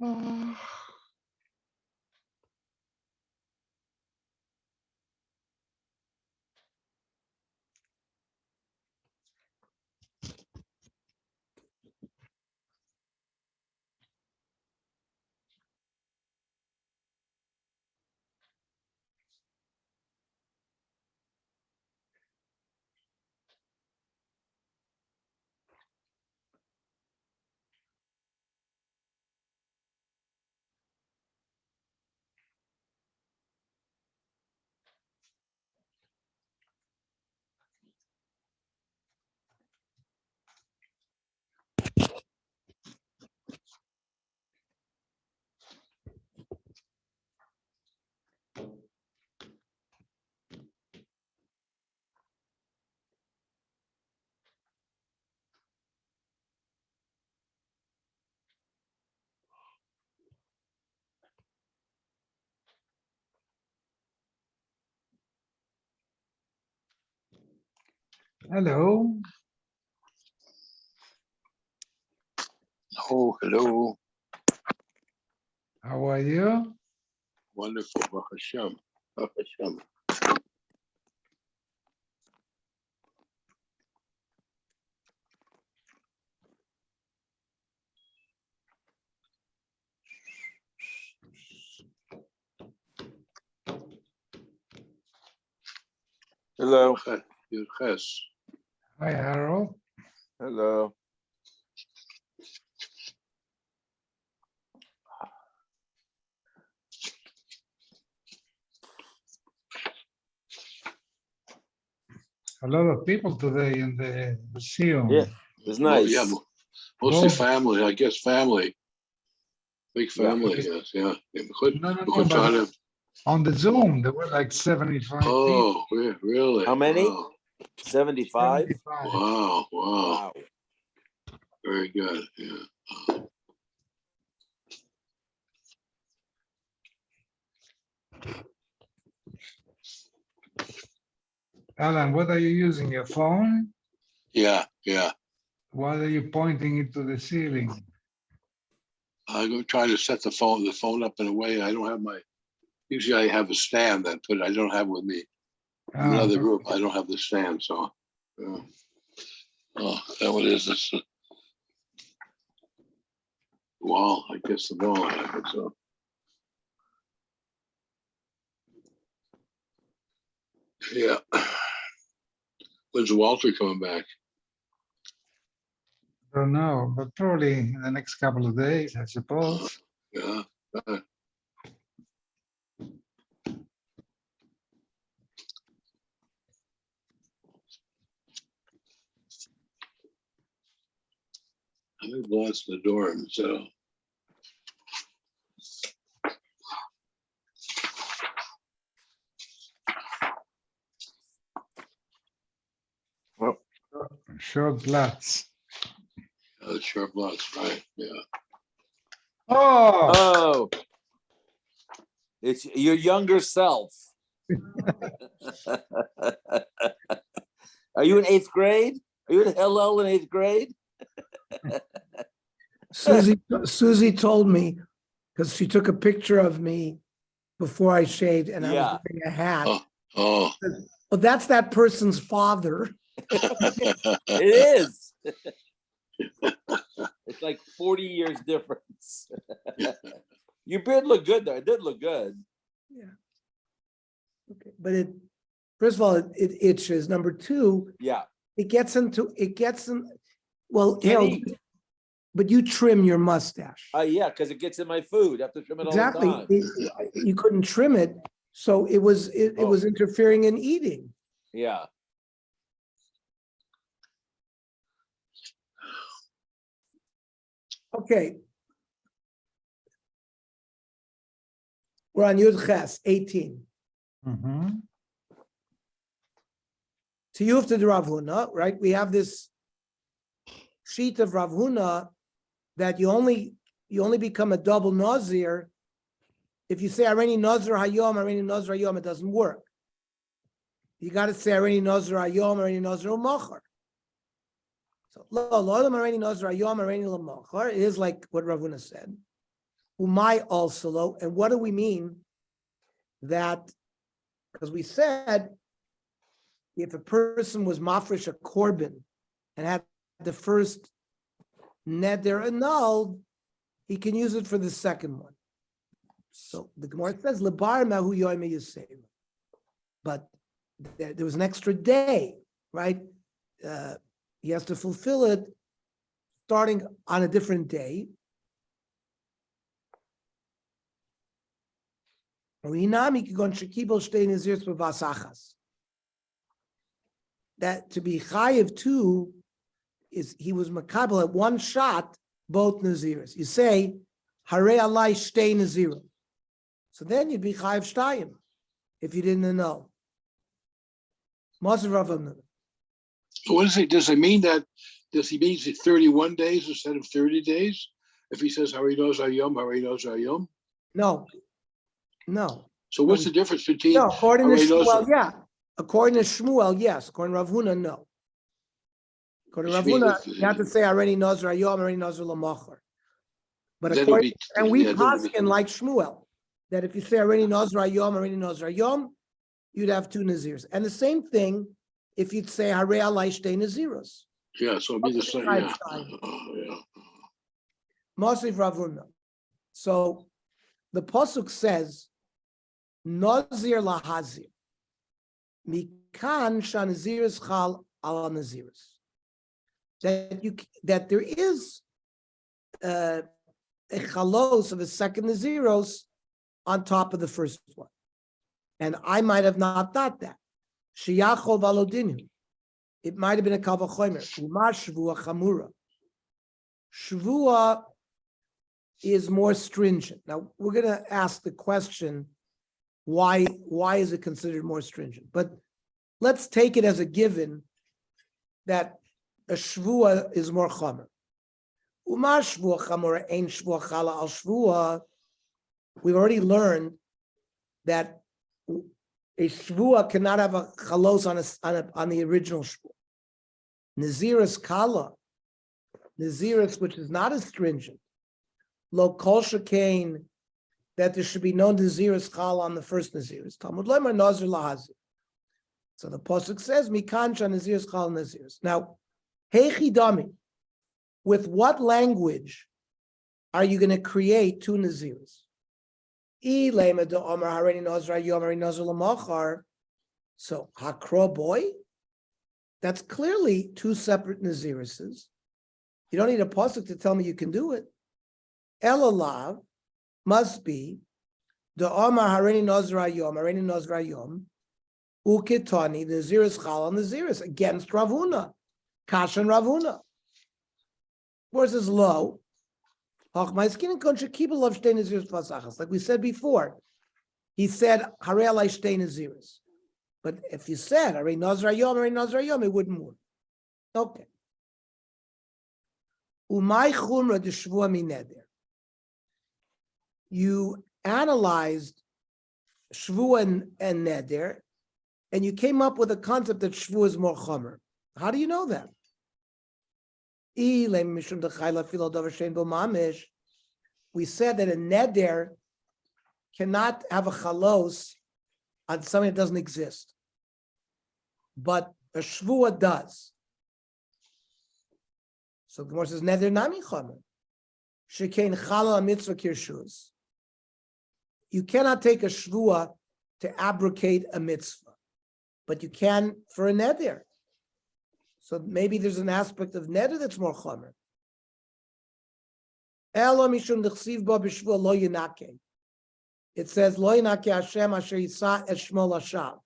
Uh, Hello. Oh, hello. How are you? Wonderful. Baruch Hashem. Baruch Hashem. Hello. Yudches. Hi, Harold. Hello. A lot of people today in the museum. Yeah, it was Oh, nice. yeah, mostly Both. family. I guess family. Big Yeah. family. Yes. Yeah. No, but on the Zoom, there were like 75 people. Oh, really? How many? Wow. 75? 75. Wow. Wow. Very good. Yeah. Alan, what are you using? Your phone? Yeah. Why are you pointing into the ceiling? I'm trying to set the phone up in a way. I don't have usually I have a stand that I don't have with me. In another room, I don't have the stand, so. Oh, that what it is. This wall. I guess the wall. I think so. Yeah. When's Walter coming back? I don't know, but probably in the next couple of days, I suppose. Yeah. I've lost the dorm, so. Short bloods. The short blocks, right? Yeah. Oh, Oh, it's your younger self. Are you in 8th grade? Are you in Hillel in 8th grade? Susie told me, because she took a picture of me before I shaved and I Yeah. was wearing a hat. Oh. Well, that's that person's father. It is. It's like 40 years difference. Your beard looked good though. It did look good. Yeah. Okay, but first of all, it itches. Number two, Yeah. well, Can't Harold, eat. but you trim your mustache. Yeah, because it gets in my food. I have to trim it Exactly. all the time. You couldn't trim it, so it was interfering in eating. Yeah. Okay. We're on Yud Ches, 18. mhm. To you to the Rav Huna, right? We have this sheet of Rav Huna that you only become a double Nazir if you say Areni Nazir Hayom, Areni Nazir Hayom, it doesn't work. You got to say Areni Nazir Hayom, Areni Nazir Machar. So Lo Areni Nazir Hayom, Areni Machar. It is like what Rav Huna said. umay also, and what do we mean that? Because we said if a person was mafresh a korban and had the first neder annulled, he can use it for the second one. So the Gemara says lebar mahu yoyme yisera, but there was an extra day, right? He has to fulfill it starting on a different day. That to be chayiv too is he was makabel at one shot both naziris. You say harei alai shtei nazira, so then you'd be chayiv shtayim if you didn't know. What is it? Does it mean that? Does he mean 31 days instead of 30 days? If he says Hari knows Ayom? No. So what's the difference between? No, according to Hari knows- Shmuel, yeah. According to Shmuel, yes. According to Rav Huna, no. According to Rav Huna, you have to say already Nazar Ayom, already Nazar Lamachar. But Then according, and we yeah, then it'll be- paskin like Shmuel, that if you say already Nazar Ayom, already Nazar Ayom, you'd have two Nazirs. And the same thing if you'd say Harei Alai Shtei Naziros. Yeah, so it'll be the same. Yeah. Yeah. Mosif Rav Huna. So the pasuk says, Nazir lahazir. Mikan shanaziris chal ala naziris. That there is a chalos of a second naziros on top of the first one. And I might have not thought that. Shiyachol valodinu. It might have been a kavachomer. Uma shvua chamura. Shvua is more stringent. Now we're going to ask the question, why is it considered more stringent? But let's take it as a given that a shvua is more chamer. Uma shvua chamura ein shvua chala al shvua. We've already learned that a shvua cannot have a chalos on the original shvua. Naziris kala, naziris which is not as stringent. Lo kol shekain, that there should be no naziris kala on the first naziris. Talmud lemar nazir lahazir. So the pasuk says mikansha naziris kala naziris. Now, heichi dami, with what language are you going to create two naziris? So hakro boy, that's clearly two separate nazirises. You don't need a pasuk to tell me you can do it. Elalav must be the Omar Harini Nazra Yom, Harini Nazra Yom, Ukitani, the Naziris Chal on the Naziris against Ravuna, Kashan Ravuna. Where's his low? Like we said before, he said Harei Alai Shtei Naziris. But if you said Harei Nazra Yom, it wouldn't work. Okay. Umay Chumra de Shvua Mineder. You analyzed Shvua and Neder, and you came up with a concept that Shvua is more Chomer. How do you know that? We said that a neder cannot have a chalos on something that doesn't exist, but a shvua does. So the Gemara says neder nami chomer shekein chala mitzvah kirshus. You cannot take a shvua to abrogate a mitzvah, but you can for a neder. So maybe there's an aspect of neder that's more chomer. Elo mishum dechsiv bo b'shvua lo yinake. It says lo yinake Hashem asher yisa et shmo lashav.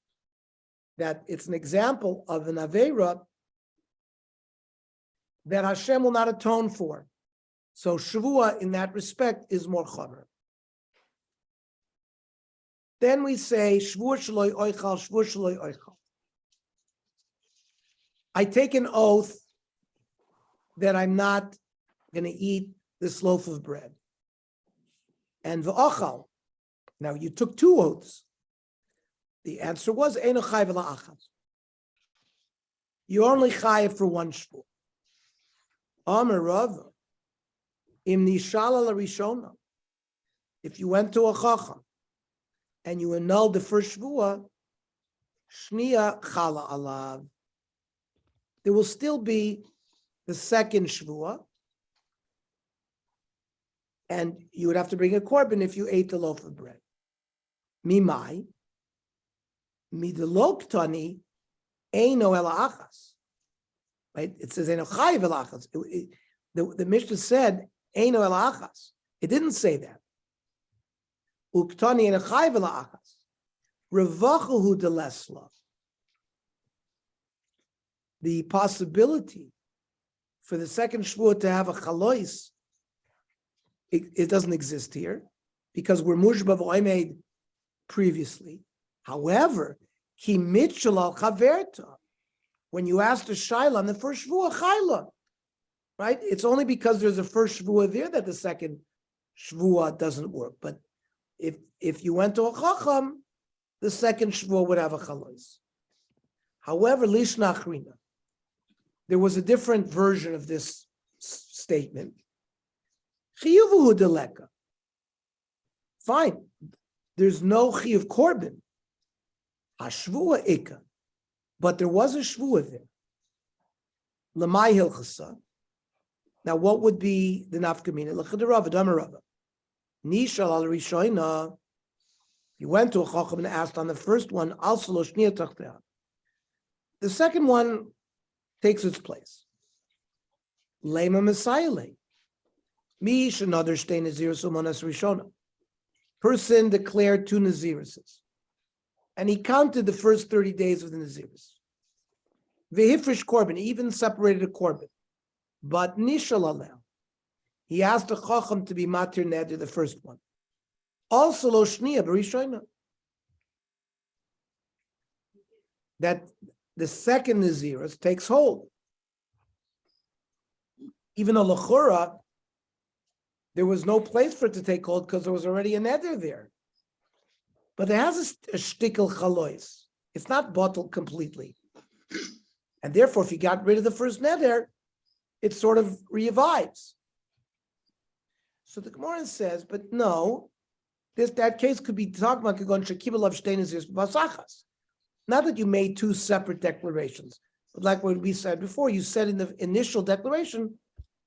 That it's an example of an aveira that Hashem will not atone for. So shvua in that respect is more chomer. Then we say shvua shloi oichal, shvua shloi oichal. I take an oath that I'm not going to eat this loaf of bread. And v'achal. Now you took two oaths. The answer was eino chayv la'achaz. You're only chayiv for one shvur. Amar Rav, im nishala l'rishona. if you went to a chacham and you annulled the first shvuah, shniya chala alav, there will still be the second shvuah, and you would have to bring a korban if you ate the loaf of bread. Mimai, midelo ktani, eino ela achas. Right? It says eino chayiv ela achas. The Mishnah said eino ela achas. It didn't say that. Uktani eino chayiv ela achas. Revachahu de lesla. The possibility for the second shvuah to have a chalois, it doesn't exist here because we're mushba v'oimed previously. However, ki mitchel al chaverta, when you asked a shaila on the first shvuah chayla, right? It's only because there's a first shvuah there that the second shvuah doesn't work. But if you went to a chacham, the second shvuah would have a chalois. However, lishna achrina, there was a different version of this statement. Chiyuvuhu deleka. Fine, there's no chiyuv korban. Hashvua ikka, but there was a shvuah there. Lamai hilchasa. Now, what would be the nafkamina? L'chadarava damarava. Nishal al rishoina. You went to a chacham and asked on the first one, al salosh shniya tachtea. The second one takes its place. Lema Messiah. Mi shenadar shtei nazirus u'monas rishona. Person declared 2 naziruses, and he counted the first 30 days of the nazirus. Vehifrish korban, even separated a korban, but nishal alel. He asked the chacham to be matir neder, the first one. Also lo shniya b'rishona. That the second nazirus takes hold. Even though l'chora, there was no place for it to take hold because there was already a neder there. But it has a shtickle chalois. It's not bottled completely. And therefore, if you got rid of the first neder, it sort of revives. So the Gemara says, but no, that case could be talking about not that you made 2 separate declarations, but like what we said before, you said in the initial declaration,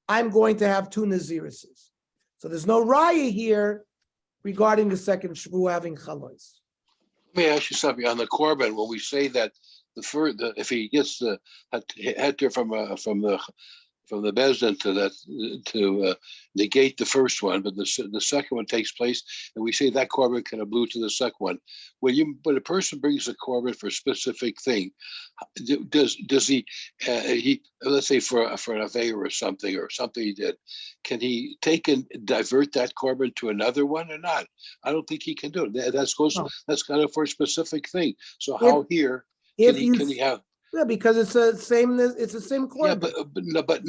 I'm going to have 2 naziruses. So there's no raya here regarding the second shvuah having chalois. Let me ask you something on the korban. When we say that if he gets the heter from the bezdin to negate the first one, but the second one takes place, and we say that korban can ablu to the second one. When a person brings a korban for a specific thing, does he let's say for an aveir or something he did, can he take and divert that korban to another one or not? I don't think he can do it. That's kind of for a specific thing. So how here can he have? Yeah, because it's the same korban. Yeah, but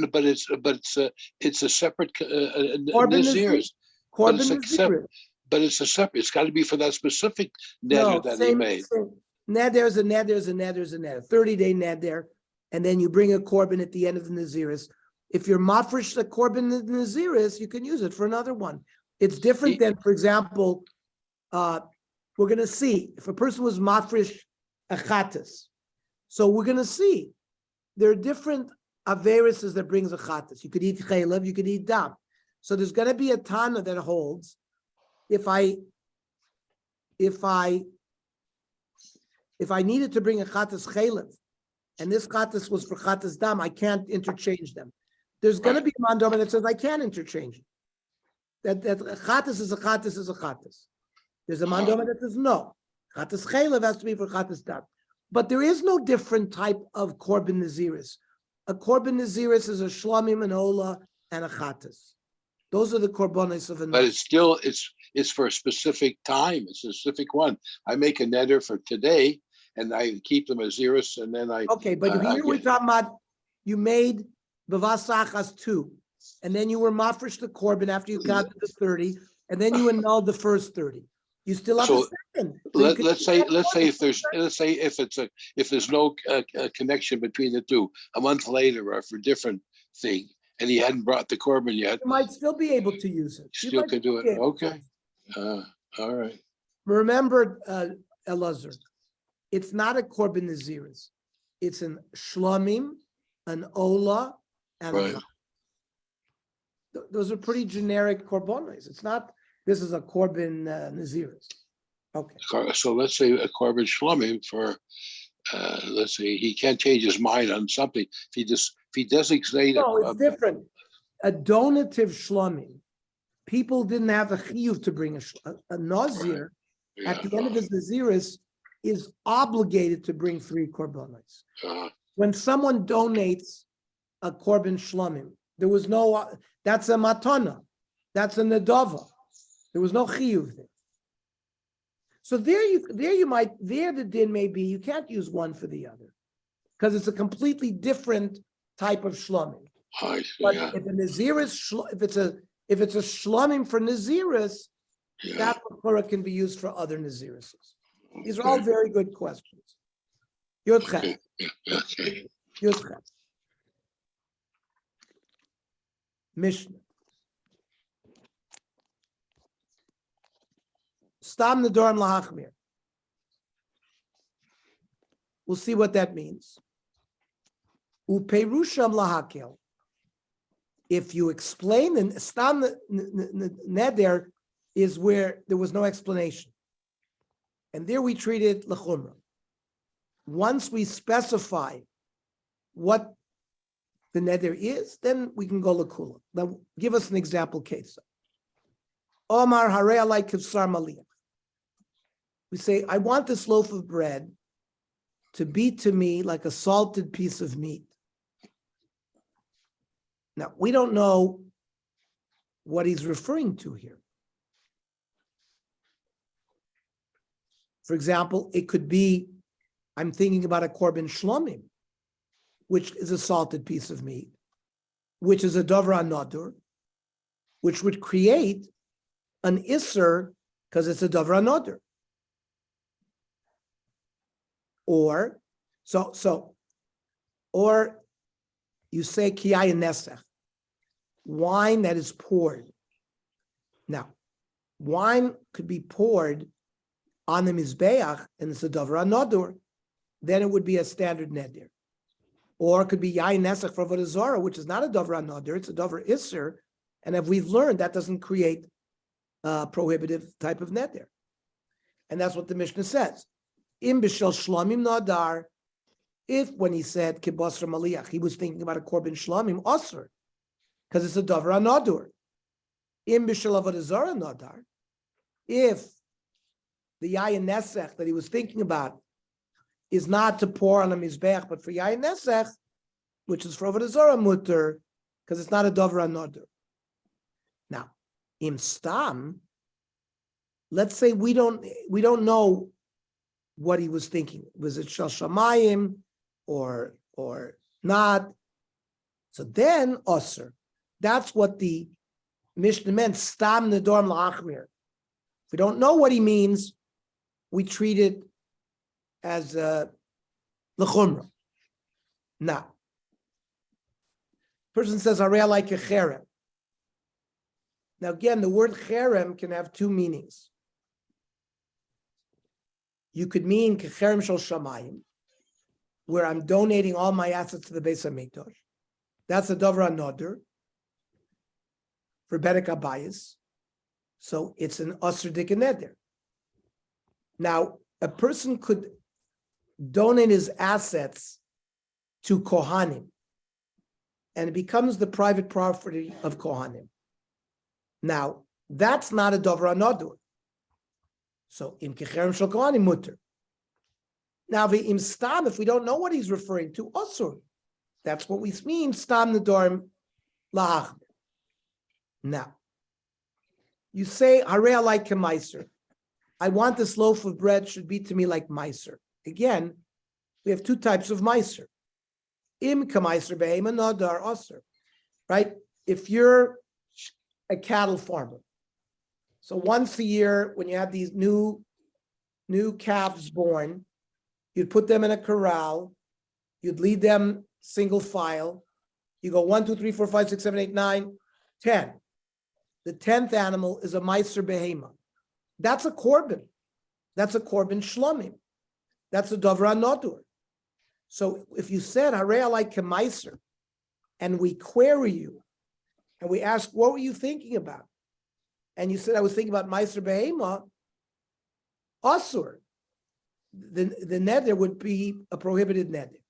it's a separate naziris. But it's a separate. It's got to be for that specific neder that he made. Neder's a neder. 30-day neder, and then you bring a korban at the end of the naziris. If you're mafresh the korban in the naziris, you can use it for another one. It's different than, for example, we're going to see if a person was mafresh a chatas. So we're going to see there are different averises that brings a chatas. You could eat chaylev, you could eat dam. So there's going to be a tana that holds if I needed to bring a chatas chaylev, and this chatas was for chatas dam, I can't interchange them. There's going to be a mandoma that says I can interchange it. That chatas is a chatas is a chatas. There's a mandoma that says no. Chatas chaylev has to be for chatas dam. But there is no different type of korban naziris. A korban naziris is a shlamim, an ola, and a chatas. Those are the korbanos of a. But it's for a specific time. It's a specific one. I make a neder for today, and I keep them as naziris, and then I. Okay, but here we're talking about you made bavasachas 2, and then you were mafresh the korban after you got to the 30, and then you annulled the first 30. You still have a second. So let's say if there's no connection between the two, a month later or for a different thing, and he hadn't brought the korban yet, you might still be able to use it. Still could do it. Okay. All right. Remember, Elazar, it's not a korban naziris. It's an shlomim, an ola, and a Right. chal. Those are pretty generic korbanos. It's not, this is a korban naziris. Okay. So let's say a korban shlomim for, let's say he can't change his mind on something. If he designates No, it's different. A donative shlomim. People didn't have a chiyuv to bring a nazir. Yeah. At the end of his naziris is obligated to bring 3 korbanos. When someone donates a korban shlomim, there was no, that's a matana, that's a nedava. There was no chiyuv there. So there the din may be, you can't use one for the other because it's a completely different type of shlomim. But if a naziris, if it's a shlomim for naziris, that makora can be used for other naziris. These are all very good questions. Yodchet. Okay. Yodchet. Mishnah. Stam nedarim lahachmir. We'll see what that means. Uperusham lahakel. If you explain, and stam neder is where there was no explanation. And there we treated lechumra. Once we specify what the neder is, then we can go lekula. Now, give us an example case. Omar harei alai kivsar maliyah. We say, I want this loaf of bread to be to me like a salted piece of meat. Now, we don't know what he's referring to here. For example, it could be, I'm thinking about a korban shlomim, which is a salted piece of meat, which is a davar nadur, which would create an isser because it's a davar nadur. Or you say kiyai nesech, wine that is poured. Now, wine could be poured on the mizbeach, and it's a davar nadur, then it would be a standard neder. Or it could be yain nesach for avodah zarah, which is not a davar nadur, it's a davar isser, and if we've learned, that doesn't create a prohibitive type of neder. And that's what the Mishnah says. Im b'shel shlamim nadar, if when he said kibasar maliyach, he was thinking about a korban shlamim osir, because it's a davar nadur. Im b'shel avodah zarah nadar, if the yayin nesech that he was thinking about is not to pour on a mizbeach, but for yayin nesech, which is for avodah zarah mutter, because it's not a davar nadur. Now, im stam, let's say we don't know what he was thinking. Was it shel shamayim or not? So then osir. That's what the Mishnah meant. Stam nedarim la'achmir. If we don't know what he means, we treat it as l'chumra. Now, person says, "Harei like a cherem." Now, again, the word cherem can have 2 meanings. You could mean kecherem shel shamayim, where I'm donating all my assets to the Beis Hamikdash. That's a davar nadur for bedek abayis. So it's an asr dik neder. Now, a person could donate his assets to kohanim, and it becomes the private property of kohanim. Now, that's not a davar nadur. So, im kecherem shel kohanim mutter. Now, im stam, if we don't know what he's referring to, osur. That's what we mean, stam nedarim la'achmir. Now, you say, harei alai k'maiser. I want this loaf of bread should be to me like meiser. Again, we have 2 types of meiser. Im k'maiser behema nadar osur. Right? If you're a cattle farmer, so once a year, when you have these new calves born, you'd put them in a corral, you'd lead them single file. You go 1, 2, 3, 4, 5, 6, 7, 8, 9, 10. The 10th animal is a meiser behema. That's a korban. That's a korban shlomim. That's a davar nodur. So if you said harei alai kemaiser, and we query you, and we ask, what were you thinking about? And you said, I was thinking about meiser behema, asur. The neder would be a prohibited neder.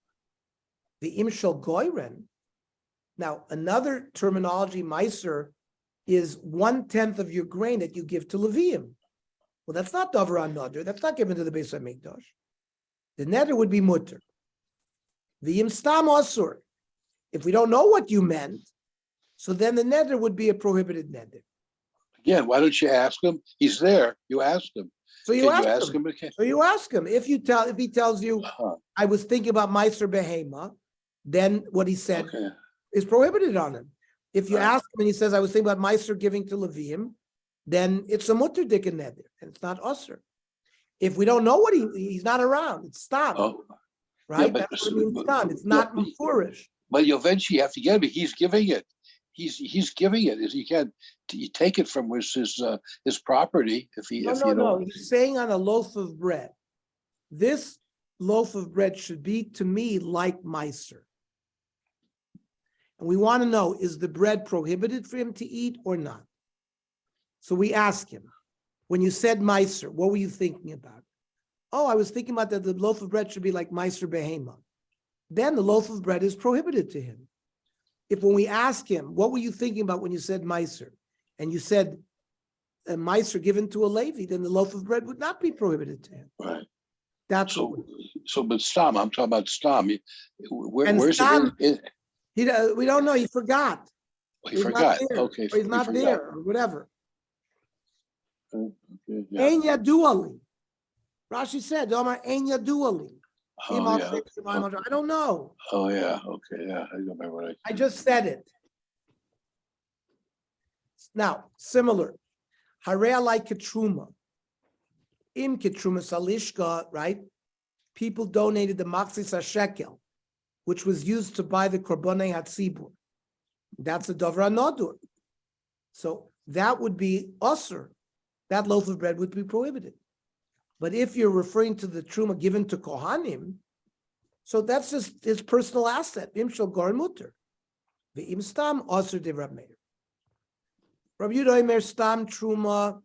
The imshal goyren. Now, another terminology, meiser, is 1/10 of your grain that you give to Levium. Well, that's not davar nodur. That's not given to the Beis Hamikdash. The neder would be mutter. The stam asur. If we don't know what you meant, so then the neder would be a prohibited neder. Again, why don't you ask him? He's there. You ask him. So you Can ask him. again? So you ask him. If he tells you, I was thinking about meiser behema, then what he said is prohibited on him. If you ask him and he says, I was thinking about meiser giving to Levium, then it's a mutter dik and neder, and it's not usher. If we don't know what he's not around, it's stam. Right? Yeah, That's what it means stam. It's not mufurish. But you eventually have to get it. He's giving it. He's giving it. You can't take it from his property if you don't. No. He's saying on a loaf of bread. This loaf of bread should be to me like meiser. And we want to know, is the bread prohibited for him to eat or not? So we ask him, when you said meiser, what were you thinking about? Oh, I was thinking about that the loaf of bread should be like meiser behema. Then the loaf of bread is prohibited to him. If when we ask him, what were you thinking about when you said meiser? And you said a meiser given to a Levi, then the loaf of bread would not be prohibited to him. Right. That's but stam, I'm talking about stam. Where's stam, it? We don't know. He forgot. He forgot. Okay. Or he's not there, or whatever. Yeah. Ein yaduali. Rashi said, Omar ein yaduali. I don't know. Oh yeah. Okay. Yeah. I don't remember what I just said it. Now, similar. Harei alai ketruma. Im ketruma salishka, right? People donated the maxis shekel, which was used to buy the korbanei hatzibur. That's a davar nodur. So that would be usur. That loaf of bread would be prohibited. But if you're referring to the truma given to kohanim, so that's just his personal asset. Im shel goren muter. Ve'im stam usur de Rab Meir. Rab Yehuda Omer stam truma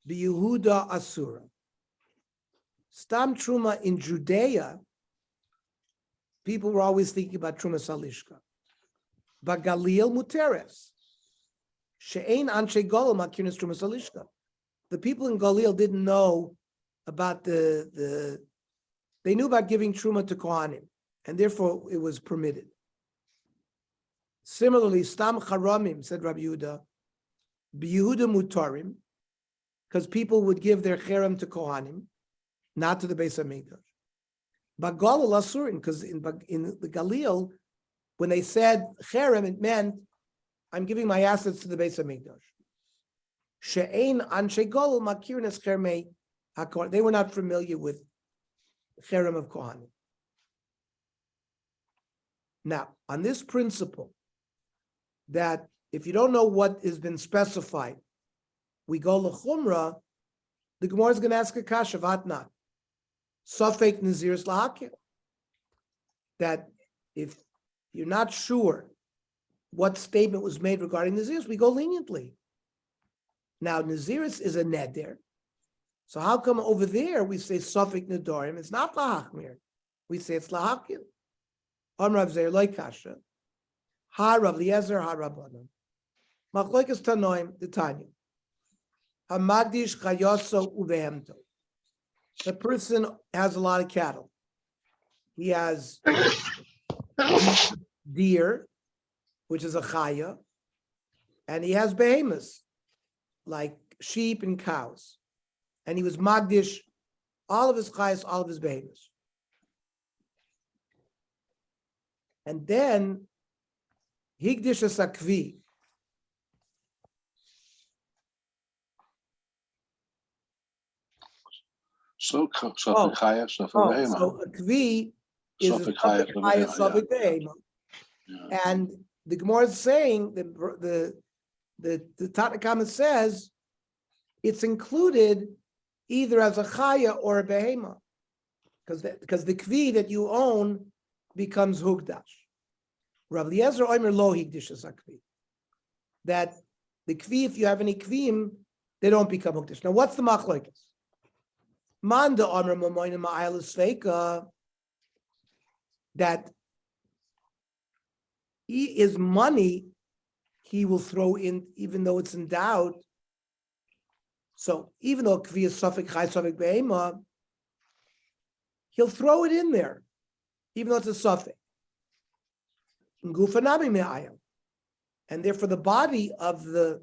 b'Yehuda asura. Stam truma in Judea, people were always thinking about truma salishka. But Galil muteres. She'ein anshe golem makirnes truma salishka. The people in Galil didn't know about they knew about giving truma to Kohanim, and therefore it was permitted. Similarly, stam charamim, said Rabbi Yehuda, b'Yehuda mutarim, because people would give their cherem to Kohanim, not to the Beis Hamikdash. But Galil asurin, because in the Galil, when they said cherem, it meant I'm giving my assets to the Beis Hamikdash. She'ein anshe Galil makirnes chermei hakor. They were not familiar with cherem of Kohanim. Now, on this principle, that if you don't know what has been specified, we go lechumra, the Gemara is going to ask a kasha, vatnat. Safek naziris lahakir. That if you're not sure what statement was made regarding naziris, we go leniently. Now, naziris is a neder. So how come over there we say safek nedarim? It's not lahachmir. We say it's lahakir. Amrav zeir loy kasha. Ha Rav Eliezer, ha Rabbanan. Machlokas tanoim the Tanya. Hamagdish chayoso uvehemto. The person has a lot of cattle. He has deer, which is a chaya, and he has behemoths, like sheep and cows. And he was magdish all of his chayas, all of his behemoths. And then higdish asakvi. So a kvi is a safek behema. And the Gemara is saying the Tanakh says it's included either as a chaya or a behema, because the kvi that you own becomes hugdash. Rav Eliezer Omer lo higdish as a kvi. That the kvi, if you have any kvim, they don't become hugdash. Now, what's the machlokes? Manda Omer mamoyna ma'aylas feika, that his money he will throw in, even though it's in doubt. So even though kvi is suffik chai suffik behema, he'll throw it in there, even though it's a suffik. Gufanami me'ayam, and therefore the body of the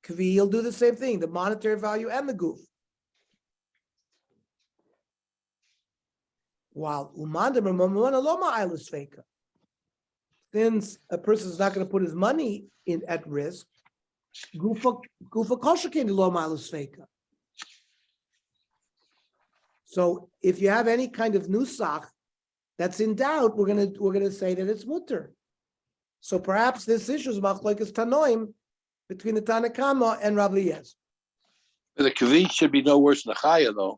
kvi, he'll do the same thing, the monetary value and the guf. While umanda mamona lo ma'aylas feika, since a person is not going to put his money in at risk, gufa koshakin lo ma'aylas feika. So if you have any kind of nusach that's in doubt, we're gonna say that it's mutter. So perhaps this issue is machlokes tanoim between the Tanakama and Rav Eliezer. The kavit should be no worse than a chaya, though.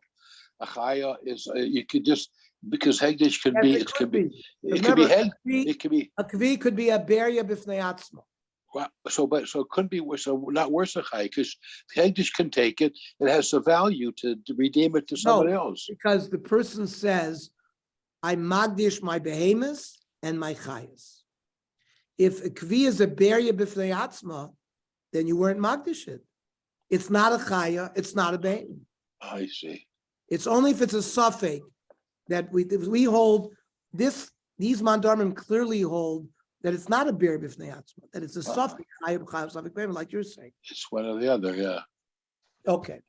A chaya is you could just because hegdish could be it could be it could be head it could be a kvi could be a beria b'fnei atzma. So it couldn't be worse. So not worse than chaya because hegdish can take it. It has the value to redeem it to someone else. Because the person says, "I magdish my behemoths and my chayas." If a kvi is a beria b'fnei atzma, then you weren't magdish it. It's not a chaya. It's not a behem. I see. It's only if it's a suffix that we hold this. These mandarmim clearly hold that it's not a beria b'fnei atzma, that it's a suffix chaya b'chaya suffix behem, like you're saying. It's one or the other, yeah. Okay.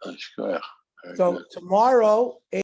That's correct. So tomorrow.